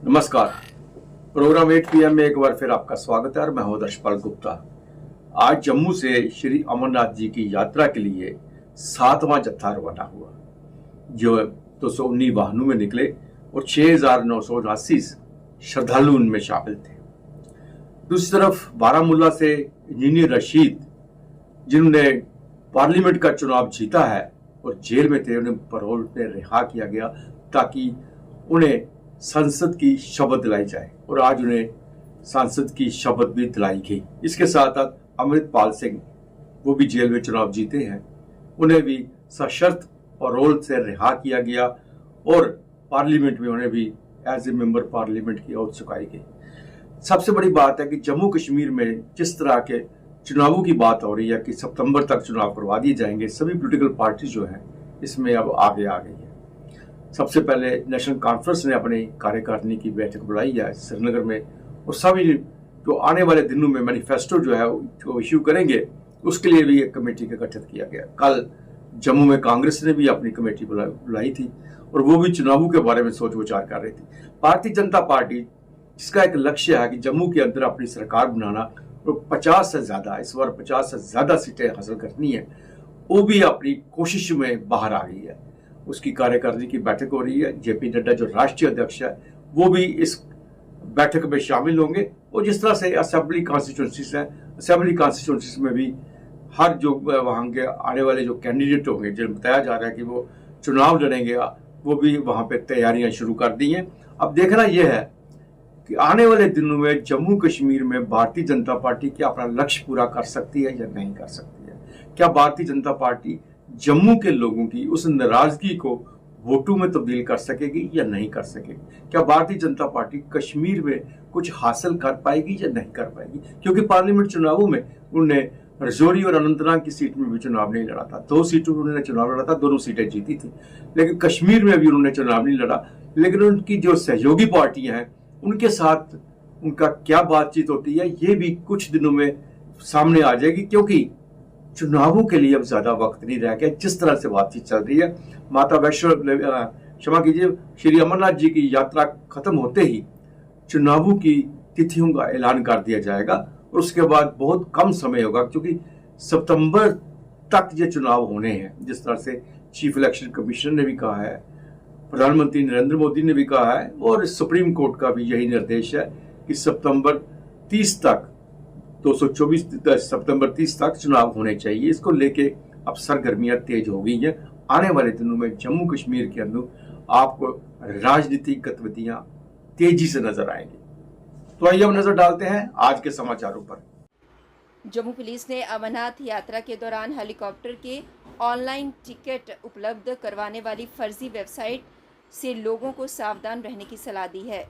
नमस्कार। Programme 8 PM में एक बार फिर आपका स्वागत है और मैं हूं दर्शपाल गुप्ता। आज जम्मू से श्री अमरनाथ जी की यात्रा के लिए 7वां जत्था रवाना हुआ, जो 219 वाहनों में निकले और 6,989 श्रद्धालु उनमें शामिल थे। दूसरी तरफ बारामूला से इंजीनियर रशीद, जिन्होंने पार्लियामेंट का चुनाव जीता है और जेल में थे, उन्हें पैरोल पे रिहा किया गया ताकि उन्हें संसद की शपथ दिलाई जाए और आज उन्हें सांसद की शपथ भी दिलाई गई। इसके साथ साथ अमृतपाल सिंह, वो भी जेल में चुनाव जीते हैं, उन्हें भी सशर्त पैरोल से रिहा किया गया और पार्लियामेंट में उन्हें भी एज ए मेंबर पार्लियामेंट की ओर चुकाई गई। सबसे बड़ी बात है कि जम्मू कश्मीर में जिस तरह के चुनावों की बात हो रही है कि सितंबर तक चुनाव करवा दिए जाएंगे, सभी पॉलिटिकल पार्टी जो है इसमें अब आगे आ गई है। सबसे पहले नेशनल कॉन्फ्रेंस ने अपनी कार्यकारिणी की बैठक बुलाई है श्रीनगर में, और सभी जो आने वाले दिनों में मैनिफेस्टो जो है जो इश्यू करेंगे उसके लिए भी एक कमेटी का गठन किया गया। कल जम्मू में कांग्रेस ने भी अपनी कमेटी बुलाई थी और वो भी चुनावों के बारे में सोच विचार कर रही थी। भारतीय जनता पार्टी, जिसका एक लक्ष्य है कि जम्मू के अंदर अपनी सरकार बनाना और 50 से ज्यादा, इस बार 50 से ज्यादा सीटें हासिल करनी है, वो भी अपनी कोशिश में बाहर आ गई है। उसकी कार्यकारिणी की बैठक हो रही है। जेपी नड्डा जो राष्ट्रीय अध्यक्ष है वो भी इस बैठक में शामिल होंगे। और जिस तरह से असेंबली कॉन्स्टिट्यूंसीज हैं, असेंबली कॉन्स्टिट्यूंसीज में भी हर जो वहाँ के आने वाले जो कैंडिडेट होंगे, जो बताया जा रहा है कि वो चुनाव लड़ेंगे, वो भी वहाँ पे तैयारियां शुरू कर दी हैं। अब देखना यह है कि आने वाले दिनों में जम्मू कश्मीर में भारतीय जनता पार्टी क्या अपना लक्ष्य पूरा कर सकती है या नहीं कर सकती है। क्या भारतीय जनता पार्टी जम्मू के लोगों की उस नाराजगी को वोटों में तब्दील कर सकेगी या नहीं कर सकेगी। क्या भारतीय जनता पार्टी कश्मीर में कुछ हासिल कर पाएगी या नहीं कर पाएगी, क्योंकि पार्लियामेंट चुनावों में उन्होंने रजौरी और अनंतनाग की सीट में भी चुनाव नहीं लड़ा था। 2 सीटों में उन्होंने चुनाव लड़ा था, दोनों सीटें जीती थी, लेकिन कश्मीर में भी उन्होंने चुनाव नहीं लड़ा। लेकिन उनकी जो सहयोगी पार्टियां हैं उनके साथ उनका क्या बातचीत होती है, ये भी कुछ दिनों में सामने आ जाएगी, क्योंकि चुनावों के लिए अब ज्यादा वक्त नहीं रह गया। जिस तरह से बातचीत चल रही है, माता वैष्णो, क्षमा कीजिए, श्री अमरनाथ जी की यात्रा खत्म होते ही चुनावों की तिथियों का ऐलान कर दिया जाएगा और उसके बाद बहुत कम समय होगा, क्योंकि सितंबर तक ये चुनाव होने हैं। जिस तरह से चीफ इलेक्शन कमिश्नर ने भी कहा है, प्रधानमंत्री नरेंद्र मोदी ने भी कहा है और सुप्रीम कोर्ट का भी यही निर्देश है कि सितंबर 30 तक 224 सितंबर 30 तक चुनाव होने चाहिए। इसको लेके अब सरगर्मियां तेज हो गई हैं। आने वाले दिनों में जम्मू कश्मीर के अंदर आपको राजनीतिक गतिविधियां तेजी से नजर आएंगी। तो आइए हम नजर डालते हैं आज के समाचारों पर। जम्मू पुलिस ने अमरनाथ यात्रा के दौरान हेलीकॉप्टर के ऑनलाइन टिकट उपलब्ध करवाने वाली फर्जी वेबसाइट से लोगों को सावधान रहने की सलाह दी है।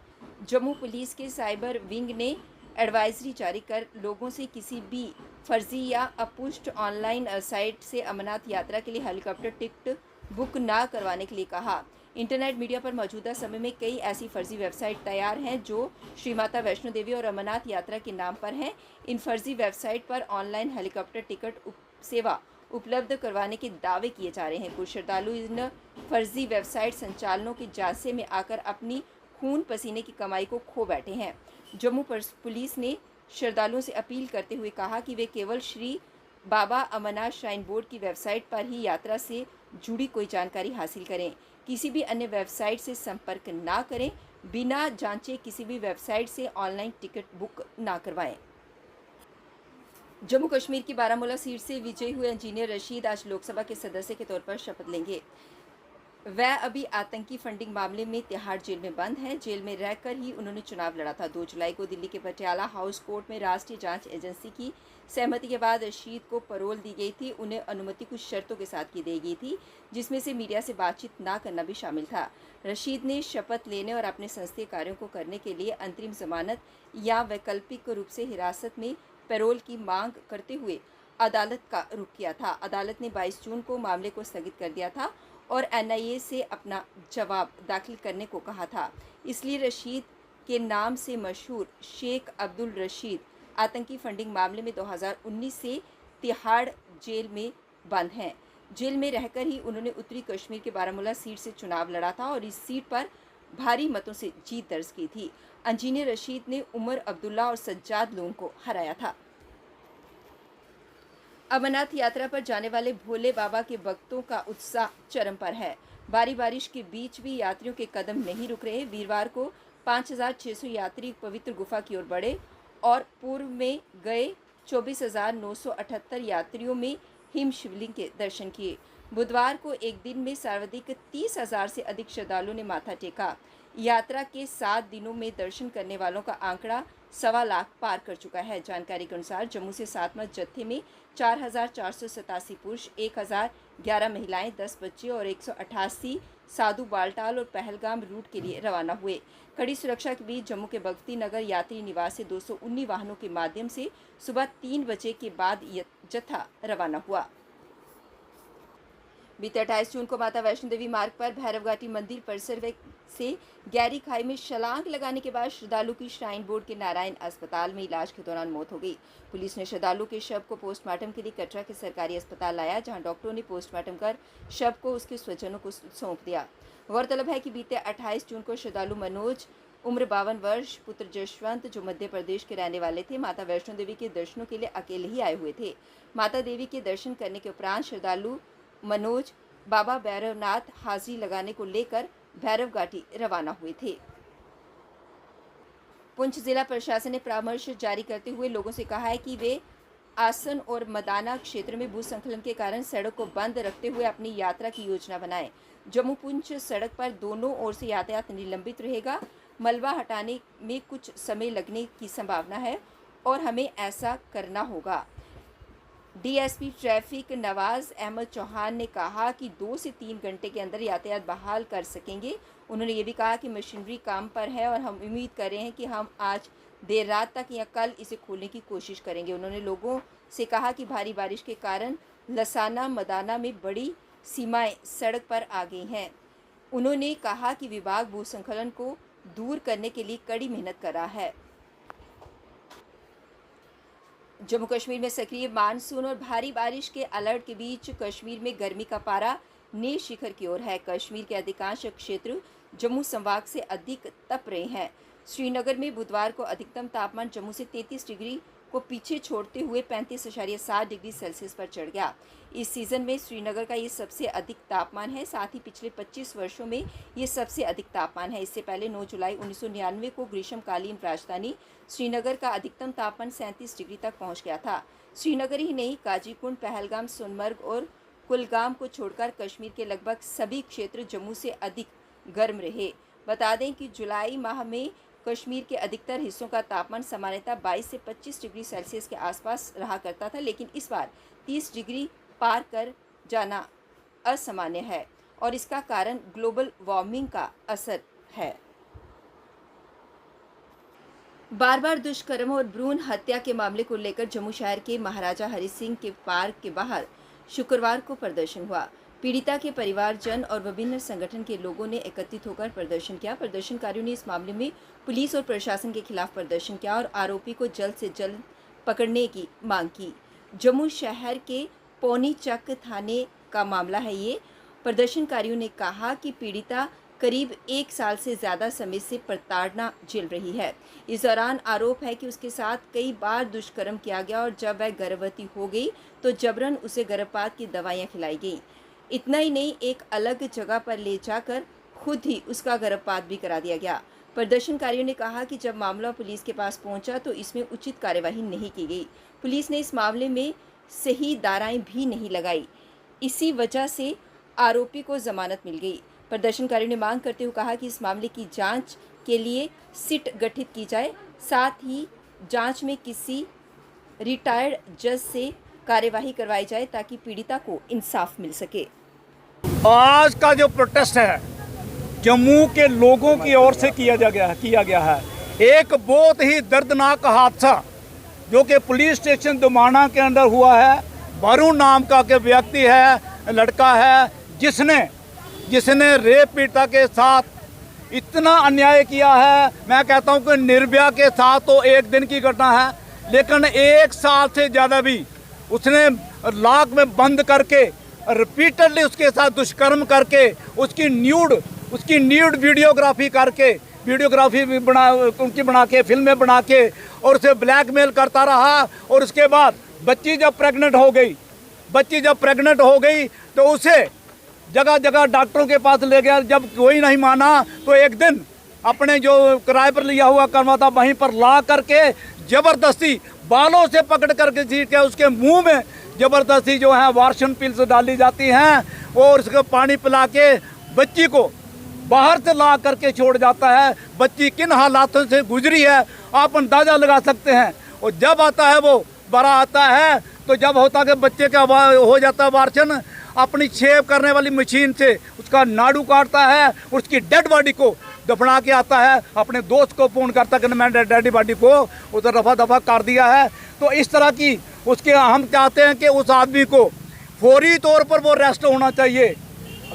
जम्मू पुलिस के साइबर विंग ने एडवाइजरी जारी कर लोगों से किसी भी फर्जी या अपुष्ट ऑनलाइन साइट से अमरनाथ यात्रा के लिए हेलीकॉप्टर टिकट बुक ना करवाने के लिए कहा। इंटरनेट मीडिया पर मौजूदा समय में कई ऐसी फर्जी वेबसाइट तैयार हैं जो श्री माता वैष्णो देवी और अमरनाथ यात्रा के नाम पर हैं। इन फर्जी वेबसाइट पर ऑनलाइन हेलीकॉप्टर टिकट सेवा उपलब्ध करवाने के दावे किए जा रहे हैं। कुछ श्रद्धालु इन फर्जी वेबसाइट संचालनों के जांचे में आकर अपनी खून पसीने की कमाई को खो बैठे हैं। जम्मू पुलिस ने श्रद्धालुओं से अपील करते हुए कहा कि वे केवल श्री बाबा अमरनाथ श्राइन बोर्ड की वेबसाइट पर ही यात्रा से जुड़ी कोई जानकारी हासिल करें। किसी भी अन्य वेबसाइट से संपर्क ना करें। बिना जांचे किसी भी वेबसाइट से ऑनलाइन टिकट बुक ना करवाएं। जम्मू कश्मीर की बारामूला सीट से विजयी हुए इंजीनियर रशीद आज लोकसभा के सदस्य के तौर पर शपथ लेंगे। वह अभी आतंकी फंडिंग मामले में तिहाड़ जेल में बंद हैं। जेल में रहकर ही उन्होंने चुनाव लड़ा था। 2 जुलाई को दिल्ली के पटियाला हाउस कोर्ट में राष्ट्रीय जांच एजेंसी की सहमति के बाद रशीद को पैरोल दी गई थी। उन्हें अनुमति कुछ शर्तों के साथ की दी गई थी, जिसमें से मीडिया से बातचीत ना करना भी शामिल था। रशीद ने शपथ लेने और अपने संसदीय कार्यों को करने के लिए अंतरिम जमानत या वैकल्पिक रूप से हिरासत में पैरोल की मांग करते हुए अदालत का रुख किया था। अदालत ने 22 जून को मामले को स्थगित कर दिया था और एनआईए से अपना जवाब दाखिल करने को कहा था। इसलिए रशीद के नाम से मशहूर शेख अब्दुल रशीद आतंकी फंडिंग मामले में 2019 से तिहाड़ जेल में बंद हैं। जेल में रहकर ही उन्होंने उत्तरी कश्मीर के बारामूला सीट से चुनाव लड़ा था और इस सीट पर भारी मतों से जीत दर्ज की थी। इंजीनियर रशीद ने उमर अब्दुल्ला और सज्जाद लोन को हराया था। अमरनाथ यात्रा पर जाने वाले भोले बाबा के भक्तों का उत्साह चरम पर है। भारी बारिश के बीच भी यात्रियों के कदम नहीं रुक रहे। वीरवार को 5,600 यात्री पवित्र गुफा की ओर बढ़े और पूर्व में गए 24,978 यात्रियों में हिम शिवलिंग के दर्शन किए। बुधवार को एक दिन में सर्वाधिक 30,000 से अधिक श्रद्धालुओं ने माथा टेका। यात्रा के 7 दिनों में दर्शन करने वालों का आंकड़ा 1.25 लाख पार कर चुका है। जानकारी के अनुसार जम्मू से 7वें जत्थे में 4,487 पुरुष, 1,011 महिलाएं, 10 बच्चे और 188 साधु बालटाल और पहलगाम रूट के लिए रवाना हुए। कड़ी सुरक्षा के बीच जम्मू के भक्ति नगर यात्री निवास से 219 वाहनों के माध्यम से सुबह 3 बजे के बाद जत्था रवाना हुआ। बीते 28 जून को माता वैष्णो देवी मार्ग पर भैरवघाटी मंदिर परिसर से गहरी खाई में छलांग लगाने के बाद श्रद्धालु की श्राइन बोर्ड के नारायण अस्पताल में इलाज के दौरान मौत हो गई। पुलिस ने श्रद्धालु के शव को पोस्टमार्टम के लिए कटरा के सरकारी अस्पताल लाया, जहां डॉक्टरों ने पोस्टमार्टम कर शव को उसके स्वजनों को सौंप दिया। गौरतलब है कि बीते 28 जून को श्रद्धालु मनोज, उम्र 52 वर्ष, पुत्र जशवंत, जो मध्य प्रदेश के रहने वाले थे, माता वैष्णो देवी के दर्शनों के लिए अकेले ही आए हुए थे। माता देवी के दर्शन करने के उपरांत श्रद्धालु मनोज बाबा भैरवनाथ हाजिरी लगाने को लेकर भैरवघाटी रवाना हुए थे। पुंछ जिला प्रशासन ने परामर्श जारी करते हुए लोगों से कहा है कि वे आसन और मदाना क्षेत्र में भूस्खलन के कारण सड़क को बंद रखते हुए अपनी यात्रा की योजना बनाएं। जम्मू पुंछ सड़क पर दोनों ओर से यातायात निलंबित रहेगा। मलबा हटाने में कुछ समय लगने की संभावना है और हमें ऐसा करना होगा। डीएसपी ट्रैफिक नवाज अहमद चौहान ने कहा कि 2 से 3 घंटे के अंदर यातायात बहाल कर सकेंगे। उन्होंने ये भी कहा कि मशीनरी काम पर है और हम उम्मीद कर रहे हैं कि हम आज देर रात तक या कल इसे खोलने की कोशिश करेंगे। उन्होंने लोगों से कहा कि भारी बारिश के कारण लसाना मदाना में बड़ी सीमाएं सड़क पर आ गई हैं। उन्होंने कहा कि विभाग भूस्खलन को दूर करने के लिए कड़ी मेहनत कर रहा है। जम्मू कश्मीर में सक्रिय मानसून और भारी बारिश के अलर्ट के बीच कश्मीर में गर्मी का पारा नए शिखर की ओर है। कश्मीर के अधिकांश क्षेत्र जम्मू संभाग से अधिक तप रहे हैं। श्रीनगर में बुधवार को अधिकतम तापमान जम्मू से 33 डिग्री को पीछे छोड़ते हुए 35.7 डिग्री सेल्सियस पर चढ़ गया। इस सीज़न में श्रीनगर का ये सबसे अधिक तापमान है। साथ ही पिछले 25 वर्षों में ये सबसे अधिक तापमान है। इससे पहले 9 जुलाई 1999 को ग्रीष्मकालीन राजधानी श्रीनगर का अधिकतम तापमान 37 डिग्री तक पहुंच गया था। श्रीनगर ही नहीं, काजीकुंड, पहलगाम, सोनमर्ग और कुलगाम को छोड़कर कश्मीर के लगभग सभी क्षेत्र जम्मू से अधिक गर्म रहे। बता दें कि जुलाई माह में कश्मीर के अधिकतर हिस्सों का तापमान सामान्यतः 22 से 25 डिग्री सेल्सियस के आसपास रहा करता था, लेकिन इस बार 30 डिग्री पार कर जाना असामान्य है और इसका कारण ग्लोबल वार्मिंग का असर है। बार बार दुष्कर्म और भ्रूण हत्या के मामले को लेकर जम्मू शहर के महाराजा हरि सिंह के पार्क के बाहर शुक्रवार को प्रदर्शन हुआ। पीड़िता के परिवारजन और विभिन्न संगठन के लोगों ने एकत्रित होकर प्रदर्शन किया। प्रदर्शनकारियों ने इस मामले में पुलिस और प्रशासन के खिलाफ प्रदर्शन किया और आरोपी को जल्द से जल्द पकड़ने की मांग की। जम्मू शहर के पौनी चक थाने का मामला है ये। प्रदर्शनकारियों ने कहा कि पीड़िता करीब 1 साल से ज़्यादा समय से प्रताड़ना झेल रही है। इस दौरान आरोप है कि उसके साथ कई बार दुष्कर्म किया गया और जब वह गर्भवती हो गई तो जबरन उसे गर्भपात की दवाइयाँ खिलाई गई। इतना ही नहीं, एक अलग जगह पर ले जाकर खुद ही उसका गर्भपात भी करा दिया गया। प्रदर्शनकारियों ने कहा कि जब मामला पुलिस के पास पहुंचा तो इसमें उचित कार्यवाही नहीं की गई। पुलिस ने इस मामले में सही धाराएं भी नहीं लगाई। इसी वजह से आरोपी को जमानत मिल गई। प्रदर्शनकारियों ने मांग करते हुए कहा कि इस मामले की जांच के लिए सिट गठित की जाए, साथ ही जांच में किसी रिटायर्ड जज से कार्यवाही करवाई जाए ताकि पीड़िता को इंसाफ मिल सके। आज का जो प्रोटेस्ट है जम्मू के लोगों की ओर से किया गया है। एक बहुत ही दर्दनाक हादसा जो कि पुलिस स्टेशन दुमाना के अंदर हुआ है। वरुण नाम का के व्यक्ति है, लड़का है, जिसने रेप पीड़िता के साथ इतना अन्याय किया है। मैं कहता हूं कि निर्भया के साथ तो एक दिन की घटना है, लेकिन 1 साल से ज़्यादा भी उसने लाख में बंद करके रिपीटेडली उसके साथ दुष्कर्म करके उसकी न्यूड उसकी न्यूड वीडियोग्राफी भी बना के फिल्में बना के और उसे ब्लैकमेल करता रहा। और उसके बाद बच्ची जब प्रेग्नेंट हो गई तो उसे जगह जगह डॉक्टरों के पास ले गया। जब कोई नहीं माना तो एक दिन अपने जो किराए पर लिया हुआ कमरा था वहीं पर ला करके ज़बरदस्ती बालों से पकड़ करके खींच के उसके मुंह में ज़बरदस्ती जो है वार्शन पिल्स डाली जाती हैं और उसको पानी पिला के बच्ची को बाहर से ला करके छोड़ जाता है। बच्ची किन हालातों से गुजरी है आप अंदाज़ा लगा सकते हैं। और जब आता है वो बड़ा आता है तो जब होता कि बच्चे का हो जाता है वार्शन, अपनी शेव करने वाली मशीन से उसका नाड़ू काटता है, उसकी डेड बॉडी को दफना के आता है। अपने दोस्त को फ़ोन करता है कि मैंने डेड बॉडी को उधर रफा दफा कर दिया है। तो इस तरह की उसके हम चाहते हैं कि उस आदमी को फौरी तौर पर वो अरेस्ट होना चाहिए,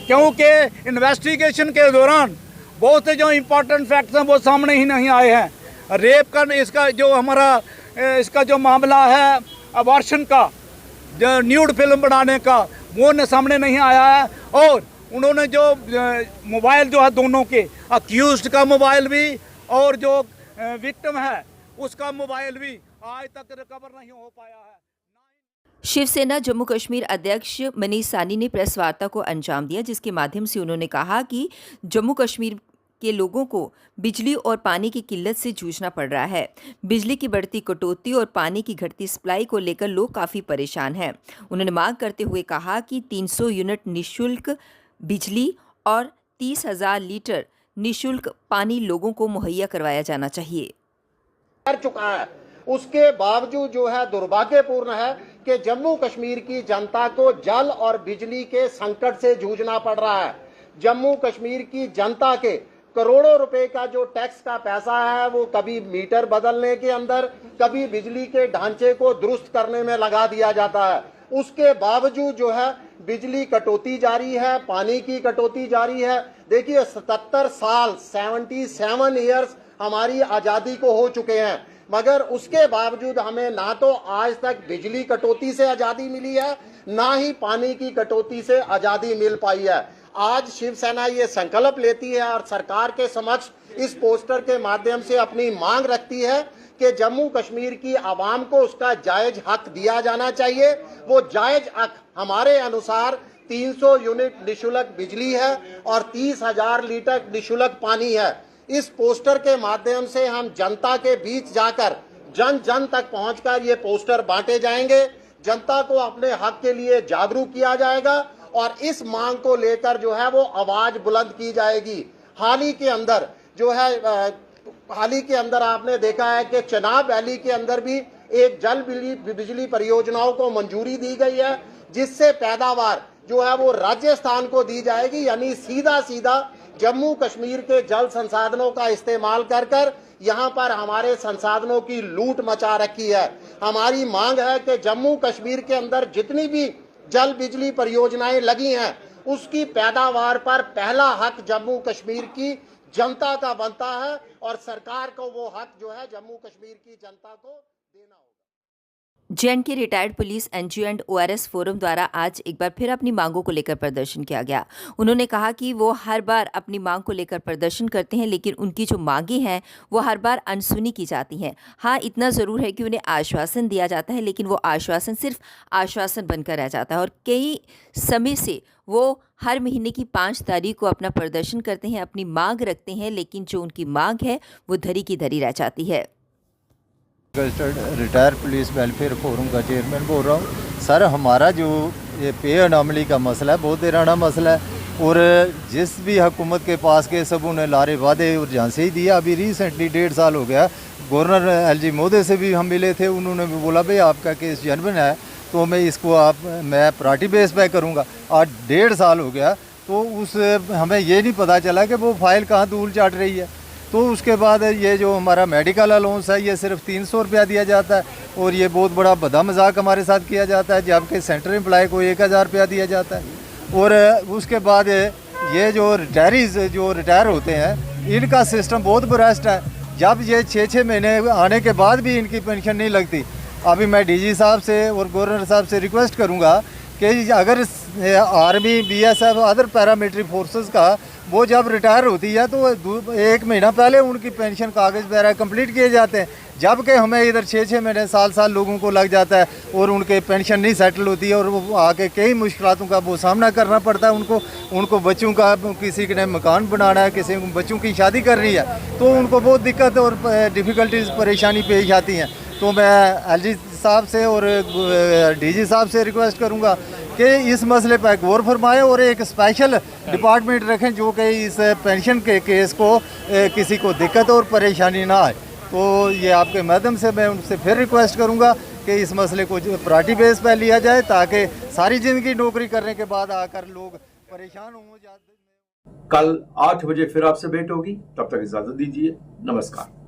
क्योंकि इन्वेस्टिगेशन के दौरान बहुत से जो इम्पोर्टेंट फैक्ट्स हैं वो सामने ही नहीं आए हैं। रेप का इसका जो मामला है अबॉर्शन का, जो न्यूड फिल्म बनाने का, वो सामने नहीं आया है। और उन्होंने जो मोबाइल जो है दोनों के, अक्यूज्ड का मोबाइल भी और जो विक्टिम है उसका मोबाइल भी आज तक रिकवर नहीं हो पाया है। शिवसेना जम्मू कश्मीर अध्यक्ष मनीष सानी ने प्रेस वार्ता को अंजाम दिया, जिसके माध्यम से उन्होंने कहा कि जम्मू कश्मीर के लोगों को बिजली और पानी की किल्लत से जूझना पड़ रहा है। बिजली की बढ़ती कटौती और पानी की घटती सप्लाई को लेकर लोग काफ़ी परेशान हैं। उन्होंने मांग करते हुए कहा कि 300 यूनिट निःशुल्क बिजली और 30,000 लीटर निःशुल्क पानी लोगों को मुहैया करवाया जाना चाहिए। कर चुका है, उसके बावजूद जो है दुर्भाग्यपूर्ण है कि जम्मू कश्मीर की जनता को जल और बिजली के संकट से जूझना पड़ रहा है। जम्मू कश्मीर की जनता के करोड़ों रुपए का जो टैक्स का पैसा है वो कभी मीटर बदलने के अंदर, कभी बिजली के ढांचे को दुरुस्त करने में लगा दिया जाता है। उसके बावजूद जो है बिजली कटौती जारी है, पानी की कटौती जारी है। देखिए 77 साल 77 ईयर्स हमारी आज़ादी को हो चुके हैं, मगर उसके बावजूद हमें ना तो आज तक बिजली कटौती से आज़ादी मिली है, ना ही पानी की कटौती से आज़ादी मिल पाई है। आज शिवसेना ये संकल्प लेती है और सरकार के समक्ष इस पोस्टर के माध्यम से अपनी मांग रखती है कि जम्मू कश्मीर की आवाम को उसका जायज हक दिया जाना चाहिए। वो जायज हक हमारे अनुसार 300 यूनिट निःशुल्क बिजली है और 30,000 लीटर निःशुल्क पानी है। इस पोस्टर के माध्यम से हम जनता के बीच जाकर जन जन तक पहुंचकर ये पोस्टर बांटे जाएंगे। जनता को अपने हक के लिए जागरूक किया जाएगा और इस मांग को लेकर जो है वो आवाज बुलंद की जाएगी। हाल ही के अंदर आपने देखा है कि चनाब वैली के अंदर भी एक जल बिजली परियोजनाओं को मंजूरी दी गई है, जिससे पैदावार जो है वो राजस्थान को दी जाएगी। यानी सीधा सीधा जम्मू कश्मीर के जल संसाधनों का इस्तेमाल कर यहाँ पर हमारे संसाधनों की लूट मचा रखी है। हमारी मांग है कि जम्मू कश्मीर के अंदर जितनी भी जल बिजली परियोजनाएं लगी हैं उसकी पैदावार पर पहला हक जम्मू कश्मीर की जनता का बनता है और सरकार को वो हक जो है जम्मू कश्मीर की जनता को देना होगा। J&K retired police NGO and ORS forum द्वारा आज एक बार फिर अपनी मांगों को लेकर प्रदर्शन किया गया। उन्होंने कहा कि वो हर बार अपनी मांग को लेकर प्रदर्शन करते हैं, लेकिन उनकी जो मांगें हैं वो हर बार अनसुनी की जाती हैं। हाँ, इतना ज़रूर है कि उन्हें आश्वासन दिया जाता है, लेकिन वो आश्वासन सिर्फ आश्वासन बनकर रह जाता है। और कई समय से वो हर महीने की 5 तारीख को अपना प्रदर्शन करते हैं, अपनी मांग रखते हैं, लेकिन जो उनकी मांग है वो धरी की धरी रह जाती है। रिटायर पुलिस वेलफेयर फोरम का चेयरमैन बोल रहा हूँ। सर, हमारा जो ये पे अनामली का मसला है बहुत पुराना मसला है और जिस भी हुकूमत के पास के सब उन्हें लारे वादे और झांसे ही दिया। अभी रिसेंटली 1.5 साल हो गया, गवर्नर एलजी मोदी से भी हम मिले थे, उन्होंने भी बोला भाई आपका केस जेन्युइन है तो मैं इसको मैं प्रायोरिटी बेस पे करूँगा। आज 1.5 साल हो गया तो हमें ये नहीं पता चला कि वो फाइल कहाँ धूल चाट रही है। तो उसके बाद ये जो हमारा मेडिकल अलाउंस है ये सिर्फ 300 रुपया दिया जाता है और ये बहुत बड़ा बदा मजाक हमारे साथ किया जाता है, जबकि सेंट्रल एम्प्लॉय को 1000 रुपया दिया जाता है। और उसके बाद ये जो रिटायरीज जो रिटायर होते हैं इनका सिस्टम बहुत बरस्ट है। जब ये 6-6 महीने आने के बाद भी इनकी पेंशन नहीं लगती। अभी मैं डीजी साहब से और गवर्नर साहब से रिक्वेस्ट करूँगा कि अगर army, BSF, other paramilitary forces का वो जब रिटायर होती है तो 1 महीना पहले उनकी पेंशन कागज़ वगैरह कंप्लीट किए जाते हैं, जबकि हमें इधर 6-6 महीने, साल लोगों को लग जाता है और उनके पेंशन नहीं सेटल होती है और वो आके कई मुश्किलों का वो सामना करना पड़ता है उनको बच्चों का, किसी ने मकान बनाना है, किसी को बच्चों की शादी करनी है, तो उनको बहुत दिक्कत और डिफ़िकल्टीज, परेशानी पेश आती हैं। तो मैं एलजी साहब से और डीजी साहब से रिक्वेस्ट करूंगा कि इस मसले पर गौर फरमाएं और एक स्पेशल डिपार्टमेंट रखें जो कि इस पेंशन के केस को किसी को दिक्कत और परेशानी ना आए। तो ये आपके माध्यम से मैं उनसे फिर रिक्वेस्ट करूंगा कि इस मसले को जो प्रायोरिटी बेस पर लिया जाए, ताकि सारी ज़िंदगी नौकरी करने के बाद आकर लोग परेशान हों। कल 8 बजे फिर आपसे भेंट होगी, तब तक इजाज़त दीजिए, नमस्कार।